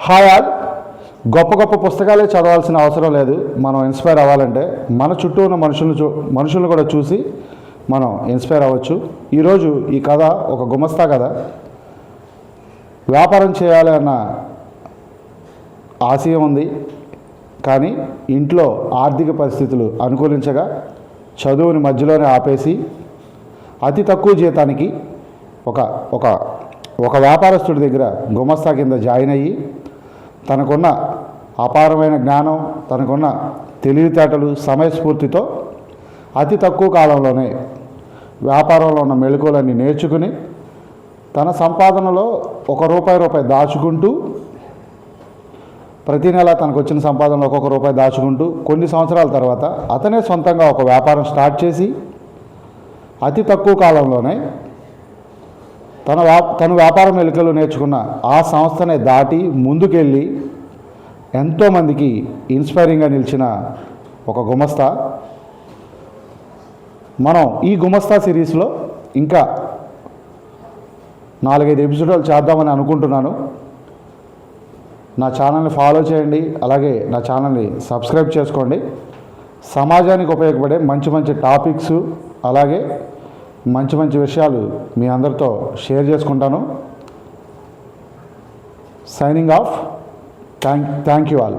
Hi all. గొప్ప గొప్ప పుస్తకాలే చదవాల్సిన అవసరం లేదు. మనం ఇన్స్పైర్ అవ్వాలంటే మన చుట్టూ ఉన్న మనుషులను కూడా చూసి మనం ఇన్స్పైర్ అవ్వచ్చు. ఈరోజు ఈ కథ ఒక గుమస్తా కథ. వ్యాపారం చేయాలి అన్న ఆశయం ఉంది, కానీ ఇంట్లో ఆర్థిక పరిస్థితులు అనుకూలించగా చదువుని మధ్యలోనే ఆపేసి అతి తక్కువ జీతానికి ఒక వ్యాపారస్తుడి దగ్గర గుమస్తా కింద జాయిన్ అయ్యి తనకున్న అపారమైన జ్ఞానం, తనకున్న తెలివితేటలు, సమయస్ఫూర్తితో అతి తక్కువ కాలంలోనే వ్యాపారంలో ఉన్న మెళకువలన్నీ నేర్చుకుని తన సంపాదనలో రూపాయి దాచుకుంటూ, ప్రతి నెల తనకు వచ్చిన సంపాదనలో రూపాయి దాచుకుంటూ కొన్ని సంవత్సరాల తర్వాత అతనే సొంతంగా ఒక వ్యాపారం స్టార్ట్ చేసి అతి తక్కువ కాలంలోనే తన వ్యాపార మెళకువలు నేర్చుకున్న ఆ సంస్థనే దాటి ముందుకెళ్ళి ఎంతోమందికి ఇన్స్పైరింగ్గా నిలిచిన ఒక గుమస్తా. మనం ఈ గుమస్తా సిరీస్లో ఇంకా 4-5 ఎపిసోడ్లు చేద్దామని అనుకుంటున్నాను. నా ఛానల్ని ఫాలో చేయండి, అలాగే నా ఛానల్ని సబ్స్క్రైబ్ చేసుకోండి. సమాజానికి ఉపయోగపడే మంచి మంచి టాపిక్స్, అలాగే మంచి మంచి విషయాలు మీ అందరితో షేర్ చేసుకుంటాను. Signing off. Thank you all.